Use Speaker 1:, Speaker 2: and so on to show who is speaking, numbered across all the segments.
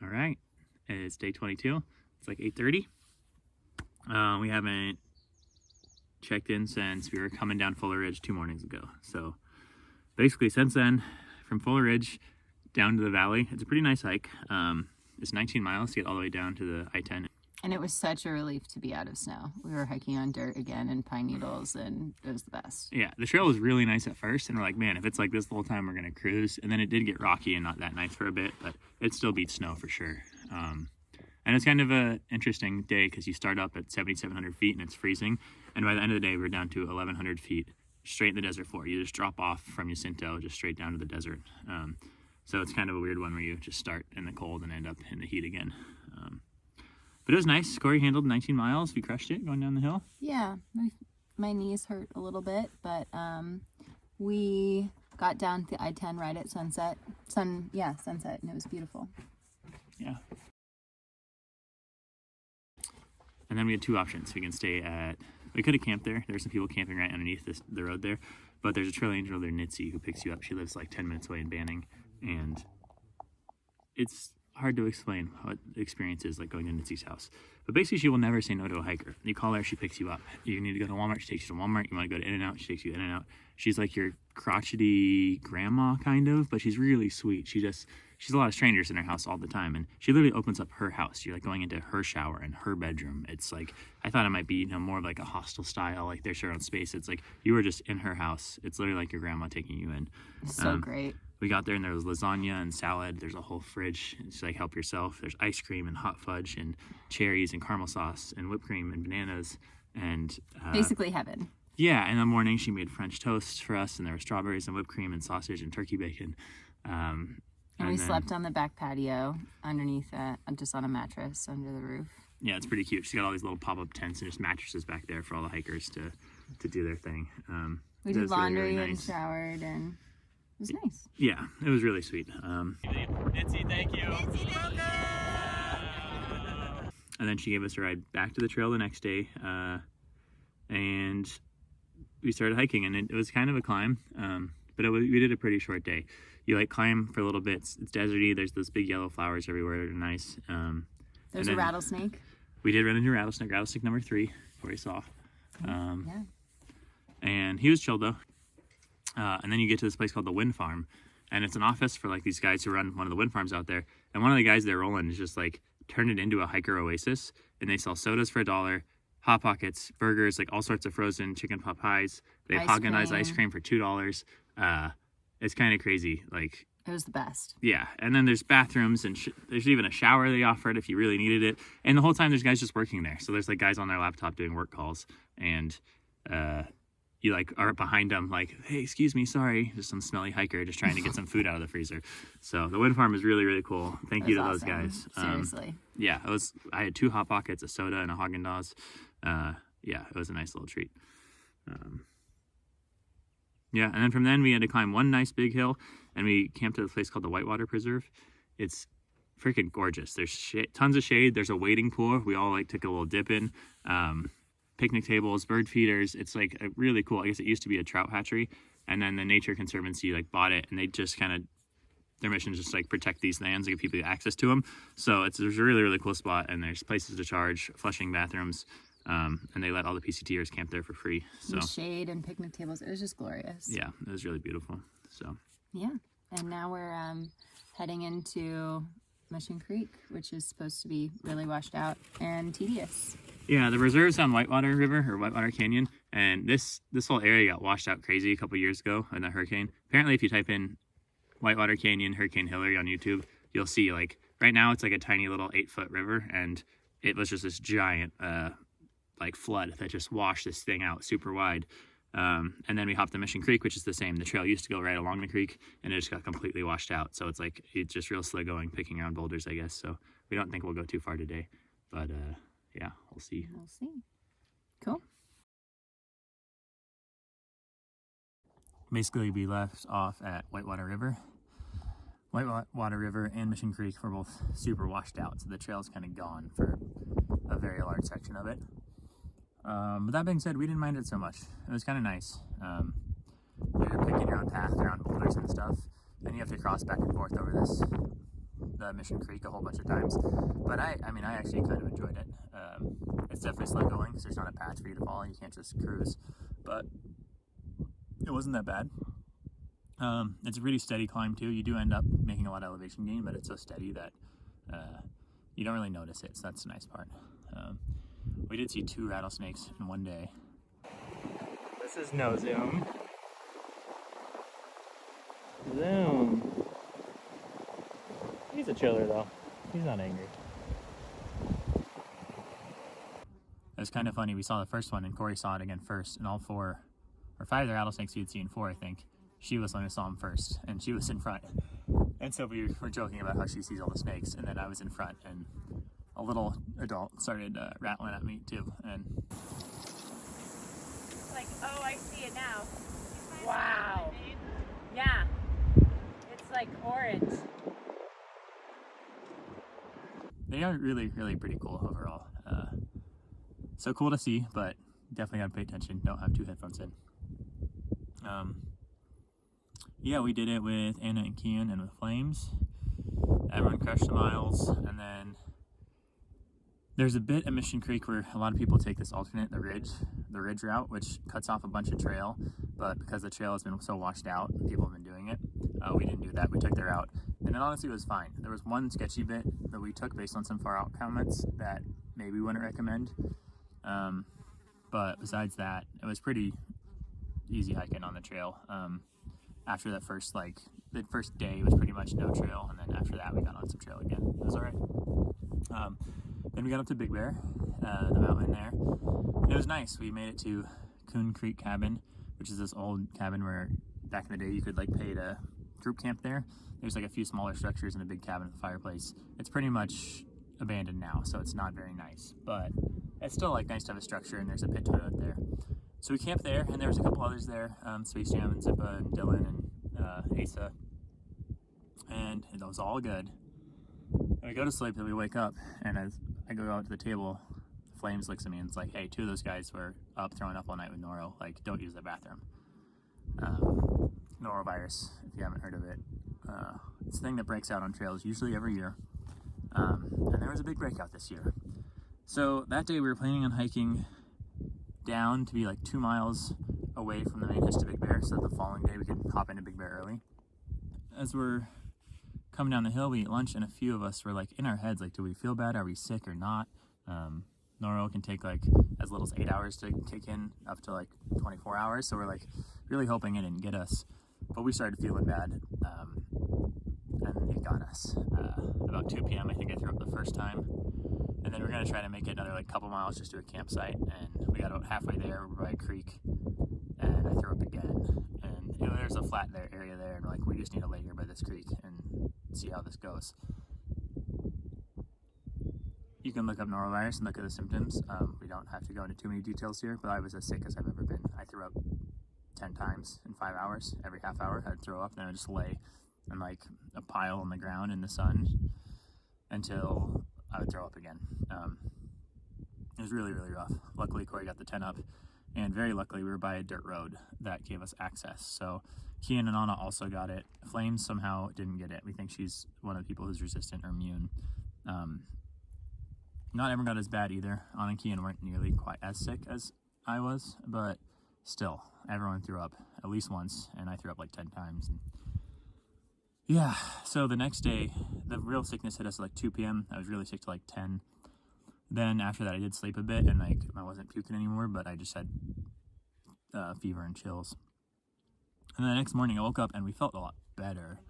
Speaker 1: All right, it's day 22. It's like 8:30. We haven't checked in since we were coming down Fuller Ridge 2 mornings ago. So basically since then, from Fuller Ridge down to the valley, it's a pretty nice hike. It's 19 miles to get all the way down to the I-10.
Speaker 2: And it was such a relief to be out of snow. We were hiking on dirt again and pine needles, and it was the best.
Speaker 1: Yeah, the trail was really nice at first, and we're like, man, if it's like this the whole time, we're gonna cruise. And then it did get rocky and not that nice for a bit, but it still beats snow for sure. And it's kind of a interesting day because you start up at 7,700 feet and it's freezing, and by the end of the day, we're down to 1,100 feet straight in the desert floor. You just drop off from Jacinto just straight down to the desert. So it's kind of a weird one where you just start in the cold and end up in the heat again. But it was nice. Corey handled 19 miles. We crushed it going down the hill.
Speaker 2: Yeah, my knees hurt a little bit, but we got down the I-10 right at sunset. Sunset, and it was beautiful.
Speaker 1: Yeah. And then we had 2 options. We could have camped there. There's some people camping right underneath the road there, but there's a trail angel there, Nitsi, who picks you up. She lives like 10 minutes away in Banning, and it's hard to explain what the experience is like going to Nitsi's house. But basically, she will never say no to a hiker. You call her, she picks you up. You need to go to Walmart, she takes you to Walmart. You want to go to In-N-Out, she takes you In-N-Out. She's like your crotchety grandma, kind of, but she's really sweet. She's a lot of strangers in her house all the time, and she literally opens up her house. You're like going into her shower and her bedroom. It's like, I thought it might be, more of like a hostel style, like there's her own space. It's like you were just in her house. It's literally like your grandma taking you in.
Speaker 2: So great.
Speaker 1: We got there and there was lasagna and salad. There's a whole fridge. It's like help yourself. There's ice cream and hot fudge and cherries and caramel sauce and whipped cream and bananas and
Speaker 2: basically heaven.
Speaker 1: Yeah, in the morning she made French toast for us, and there were strawberries and whipped cream and sausage and turkey bacon.
Speaker 2: And we slept on the back patio underneath just on a mattress under the roof.
Speaker 1: Yeah, it's pretty cute. She's got all these little pop-up tents and just mattresses back there for all the hikers to do their thing.
Speaker 2: We did laundry
Speaker 1: really, really
Speaker 2: and
Speaker 1: nice.
Speaker 2: Showered, and it was nice.
Speaker 1: Yeah, it was really sweet. Nitsi, thank you.
Speaker 2: Nitsi, thank you.
Speaker 1: And then she gave us a ride back to the trail the next day, and we started hiking, and it was kind of a climb, but we did a pretty short day. You like climb for a little bit. It's deserty. There's those big yellow flowers everywhere. They're nice.
Speaker 2: There's a rattlesnake.
Speaker 1: We did run into a rattlesnake number 3, before we saw.
Speaker 2: Yeah.
Speaker 1: And he was chill though. And then you get to this place called the Wind Farm, and it's an office for like these guys who run one of the wind farms out there. And one of the guys there, Roland, is just like turned it into a hiker oasis, and they sell sodas for $1, Hot Pockets, burgers, like all sorts of frozen chicken pot pies. They have Haagen-Dazs ice cream for $2. It's kind of crazy. Like,
Speaker 2: it was the best.
Speaker 1: Yeah, and then there's bathrooms, and there's even a shower they offered if you really needed it. And the whole time there's guys just working there. So there's like guys on their laptop doing work calls, and you like are behind them like, hey, excuse me, sorry, just some smelly hiker just trying to get some food out of the freezer. So the wind farm is really, really cool. Thank you to those guys.
Speaker 2: Seriously.
Speaker 1: Yeah, I had 2 Hot Pockets, a soda, and a Haagen-Dazs. Yeah, it was a nice little treat. Yeah, and then from then we had to climb one nice big hill, and we camped at a place called the Whitewater Preserve. It's freaking gorgeous. There's tons of shade. There's a wading pool. We all like took a little dip in. Picnic tables, bird feeders. It's like a really cool. I guess it used to be a trout hatchery, and then the Nature Conservancy like bought it, and they just kind of, their mission is just like protect these lands and give people access to them. So there's a really, really cool spot, and there's places to charge, flushing bathrooms. And they let all the PCTers camp there for free. So
Speaker 2: and shade and picnic tables. It was just glorious.
Speaker 1: Yeah, it was really beautiful. So
Speaker 2: yeah, and now we're heading into Mission Creek, which is supposed to be really washed out and tedious.
Speaker 1: Yeah, the reserve's on Whitewater River or Whitewater Canyon, and this whole area got washed out crazy a couple years ago in the hurricane. Apparently, if you type in Whitewater Canyon Hurricane Hillary on YouTube, you'll see like right now it's like a tiny little 8-foot river, and it was just this giant like flood that just washed this thing out super wide. And then we hopped the Mission Creek, which is the same. The trail used to go right along the creek, and it just got completely washed out. So it's like, it's just real slow going, picking around boulders, I guess. So we don't think we'll go too far today, but yeah, we'll see.
Speaker 2: We'll see. Cool.
Speaker 1: Basically, we left off at Whitewater River. Whitewater River and Mission Creek were both super washed out, so the trail's kind of gone for a very large section of it. But that being said, we didn't mind it so much. It was kind of nice. You're picking your own path around boulders and stuff, and you have to cross back and forth over this the Mission Creek a whole bunch of times, but I mean, I actually kind of enjoyed it. It's definitely slow going because there's not a patch for you to follow. You can't just cruise, but it wasn't that bad. It's a pretty steady climb too. You do end up making a lot of elevation gain, but it's so steady that you don't really notice it, so that's the nice part. We did see 2 rattlesnakes in one day. This is no zoom. Zoom. He's a chiller though. He's not angry. It was kind of funny. We saw the first one and Corey saw it again first, and all 4 or 5 of the rattlesnakes we had seen, 4 I think, she was the one who saw him first, and she was in front. And so we were joking about how she sees all the snakes, and then I was in front, and a little adult started rattling at me too. And
Speaker 3: it's like, oh, I see it now. Wow. Yeah. It's like orange.
Speaker 1: They are really, really pretty cool overall. So cool to see, but definitely gotta pay attention. Don't have 2 headphones in. Yeah, we did it with Anna and Kian and with Flames. Everyone crushed the miles, and then there's a bit at Mission Creek where a lot of people take this alternate, the ridge route, which cuts off a bunch of trail, but because the trail has been so washed out, people have been doing it. We didn't do that. We took their route, and it honestly was fine. There was one sketchy bit that we took based on some far out comments that maybe we wouldn't recommend, but besides that, it was pretty easy hiking on the trail. After that first, the first day was pretty much no trail, and then after that we got on some trail again. It was all right. Then we got up to Big Bear, the mountain there. And it was nice. We made it to Coon Creek Cabin, which is this old cabin where back in the day you could pay to group camp there. There's a few smaller structures and a big cabin with a fireplace. It's pretty much abandoned now, so it's not very nice, but it's still nice to have a structure, and there's a pit toilet there. So we camped there, and there was a couple others there, Space Jam and Zippa and Dylan and Asa, and it was all good. And we go to sleep, and we wake up, and as I go out to the table, Flames looks at me and it's like, hey, 2 of those guys were up throwing up all night with noro, don't use the bathroom. Norovirus, if you haven't heard of it. It's a thing that breaks out on trails usually every year, and there was a big breakout this year. So that day we were planning on hiking down to be 2 miles away from the main hitch to Big Bear, so that the following day we could hop into Big Bear early. As we're coming down the hill, we ate lunch, and a few of us were in our heads, do we feel bad? Are we sick or not? Noro can take as little as 8 hours to kick in, up to 24 hours, so we're really hoping it didn't get us. But we started feeling bad, and it got us. About 2 p.m. I think I threw up the first time, and then we're going to try to make it another couple miles just to a campsite, and we got about halfway there, we're by a creek, and I threw up again. And there's a flat area there, and we just need to lay here by this creek and see how this goes. You can look up norovirus and look at the symptoms. We don't have to go into too many details here, but I was as sick as I've ever been. I threw up 10 times in 5 hours. Every half hour I'd throw up, then I'd just lay in a pile on the ground in the sun until I would throw up again. It was really, really rough. Luckily, Corey got the tent up, and very luckily we were by a dirt road that gave us access. So Kian and Anna also got it. Flames somehow didn't get it. We think she's one of the people who's resistant or immune. Not everyone got as bad either. Anna and Kian weren't nearly quite as sick as I was, but still, everyone threw up at least once, and I threw up 10 times. And yeah, so the next day, the real sickness hit us at 2 p.m. I was really sick till 10. Then after that, I did sleep a bit, and I wasn't puking anymore, but I just had fever and chills. And then the next morning, I woke up, and we felt a lot better.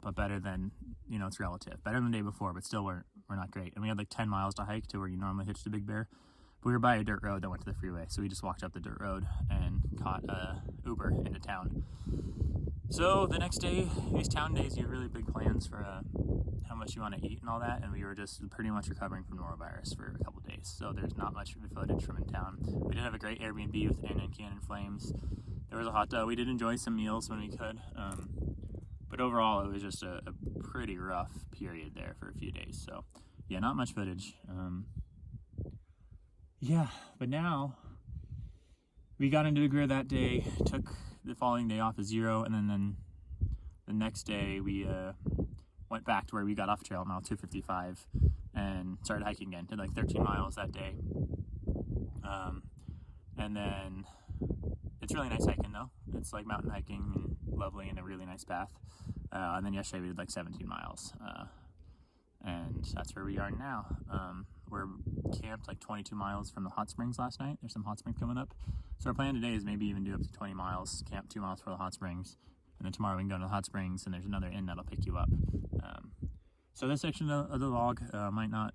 Speaker 1: But better than, it's relative. Better than the day before, but still we're not great. And we had 10 miles to hike to where you normally hitch to Big Bear. But we were by a dirt road that went to the freeway, so we just walked up the dirt road and caught a Uber into town. So the next day, these town days, you have really big plans for how much you want to eat and all that, and we were just pretty much recovering from norovirus for a couple days. So there's not much footage from in town. We did have a great Airbnb with Anna and Kian and Flames. There was a hot dog. We did enjoy some meals when we could. But overall, it was just a pretty rough period there for a few days. So, yeah, not much footage. Yeah, but now we got into Big Bear that day, took the following day off as 0, and then the next day we went back to where we got off trail, mile 255, and started hiking again. Did like 13 miles that day. And then it's really nice hiking though. It's like mountain hiking and lovely and a really nice path. And then yesterday we did like 17 miles. And that's where we are now. We're camped like 22 miles from the hot springs last night. There's some hot springs coming up. So our plan today is maybe even do up to 20 miles, camp 2 miles for the hot springs. And then tomorrow we can go to the hot springs and there's another inn that'll pick you up. So this section of the log might not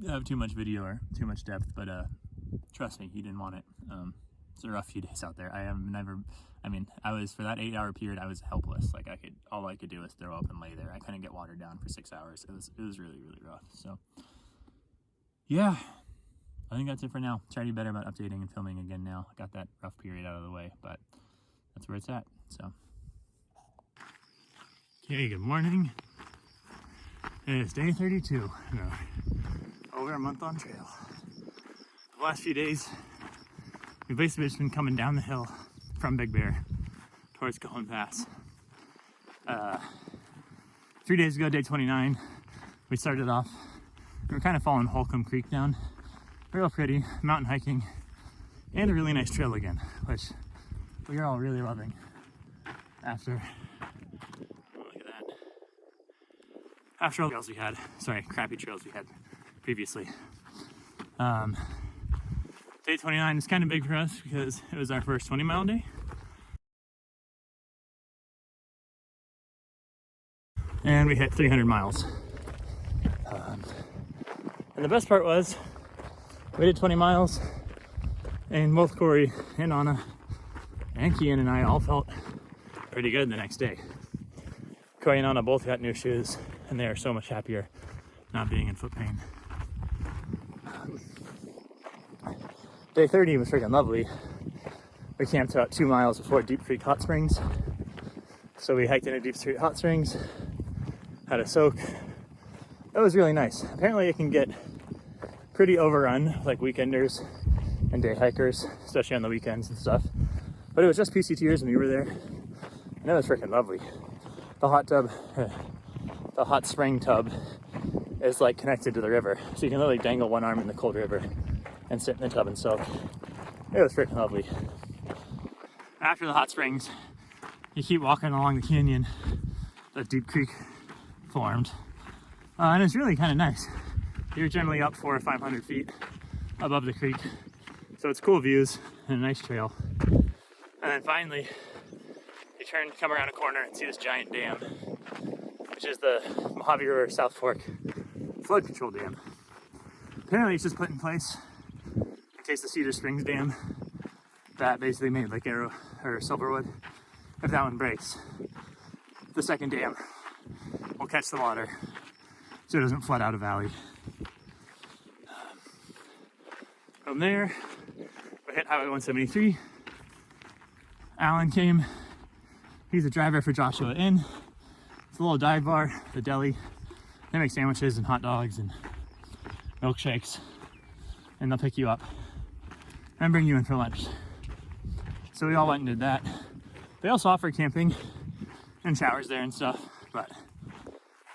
Speaker 1: have too much video or too much depth, but trust me, you didn't want it. It's a rough few days out there. I was, for that 8-hour period, I was helpless. Like all I could do was throw up and lay there. I couldn't get watered down for 6 hours. It was really, really rough. So yeah, I think that's it for now. Try to do better about updating and filming again now. I got that rough period out of the way, but that's where it's at. So okay, good morning. It's day 32. Over a month on trail. The last few days, we've basically just been coming down the hill from Big Bear towards Cajon Pass. 3 days ago, day 29, we started off. We were kind of following Holcomb Creek down. Real pretty, mountain hiking, and a really nice trail again, which we are all really loving after, look at that. After all the trails we had, crappy trails we had previously. Day 29 is kind of big for us because it was our first 20-mile day. And we hit 300 miles. And the best part was, we did 20 miles, and both Corey and Anna and Kian and I all felt pretty good the next day. Corey and Anna both got new shoes, and they are so much happier not being in foot pain. Day 30 was freaking lovely. We camped about 2 miles before Deep Creek Hot Springs. So we hiked into Deep Creek Hot Springs, had a soak. It was really nice. Apparently it can get pretty overrun, like weekenders and day hikers, especially on the weekends and stuff. But it was just PCTers and we were there, and it was freaking lovely. The hot spring tub is like connected to the river, so you can literally dangle one arm in the cold river and sit in the tub and soak. It was freaking lovely. After the hot springs, you keep walking along the canyon that Deep Creek formed, and it's really kind of nice. You're generally up 400 or 500 feet above the creek, so it's cool views and a nice trail. And then finally, you come around a corner and see this giant dam, which is the Mojave River South Fork flood control dam. Apparently it's just put in place in case the Cedar Springs Dam that basically made like Arrow or Silverwood, if that one breaks, the second dam will catch the water so it doesn't flood out a valley. From there, we hit Highway 173. Alan came. He's a driver for Joshua Inn. It's a little dive bar, the deli. They make sandwiches and hot dogs and milkshakes, and they'll pick you up and bring you in for lunch. So we all went and did that. They also offer camping and showers there and stuff, but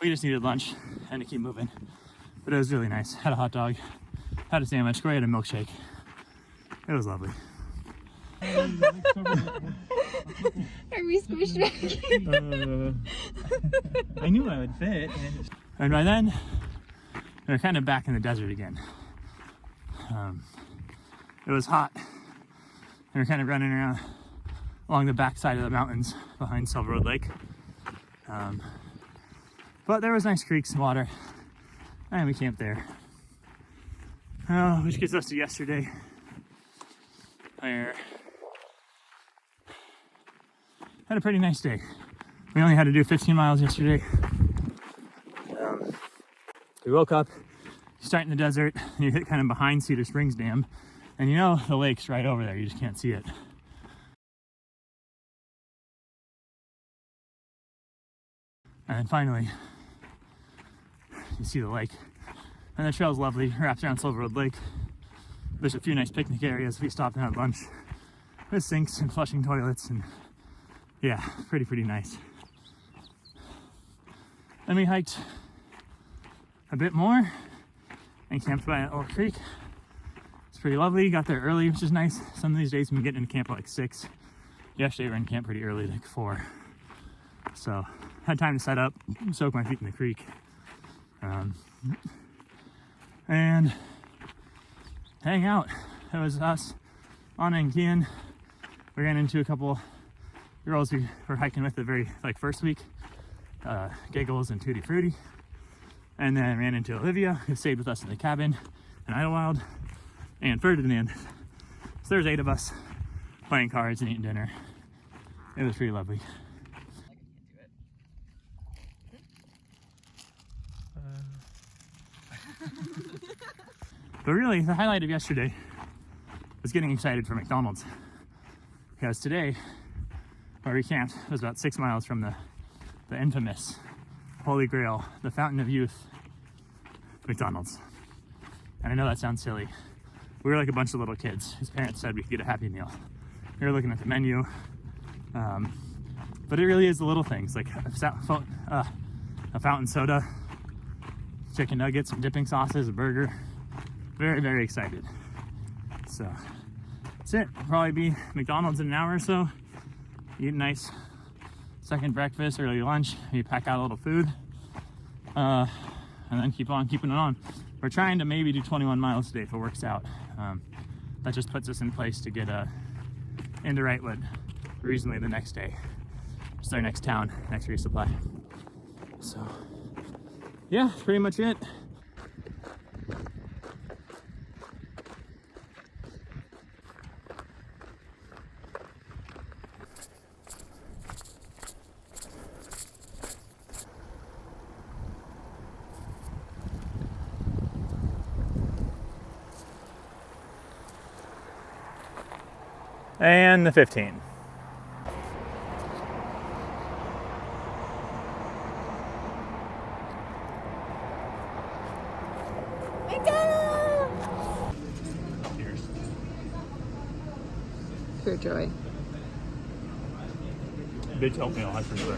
Speaker 1: we just needed lunch and to keep moving. But it was really nice. Had a hot dog, had a sandwich, Corey had a milkshake. It was lovely.
Speaker 2: Are we squished back?
Speaker 1: I knew I would fit. And by then, we were kind of back in the desert again. It was hot. We were kind of running around along the backside of the mountains behind Silverwood Lake. But there was nice creeks and water, and we camped there. Which gets us to yesterday, where had a pretty nice day. We only had to do 15 miles yesterday. We woke up, you start in the desert, and you hit kind of behind Cedar Springs Dam, and you know the lake's right over there, you just can't see it. And then finally, you see the lake. And the trail's lovely, wraps around Silverwood Lake. There's a few nice picnic areas. We stopped and had lunch with sinks and flushing toilets, and yeah, pretty nice. Then we hiked a bit more and camped by a little creek. It's pretty lovely. Got there early, which is nice. Some of these days we get into camp at like 6. Yesterday we were in camp pretty early, like 4. So had time to set up, soak my feet in the creek, and hang out. It was us, Anna and Kian. We ran into a couple girls we were hiking with the very first week, Giggles and Tutti Frutti, and then ran into Olivia, who stayed with us in the cabin in Idlewild, and Ferdinand. So there's 8 of us playing cards and eating dinner. It was pretty lovely. But really, the highlight of yesterday was getting excited for McDonald's, because today, where we camped, was about 6 miles from the infamous Holy Grail, the Fountain of Youth, McDonald's. And I know that sounds silly. We were like a bunch of little kids. His parents said we could get a Happy Meal. We were looking at the menu, but it really is the little things, like a fountain soda, chicken nuggets, some dipping sauces, a burger. Very, very excited. So that's it. Probably be McDonald's in an hour or so. Eat a nice second breakfast, early lunch. Maybe pack out a little food, and then keep on keeping it on. We're trying to maybe do 21 miles today if it works out. That just puts us in place to get into Wrightwood reasonably the next day. It's our next town, next resupply. So yeah, that's pretty much it. And the 15. Cheers.
Speaker 2: Pure joy.
Speaker 1: Big oatmeal, that's for sure.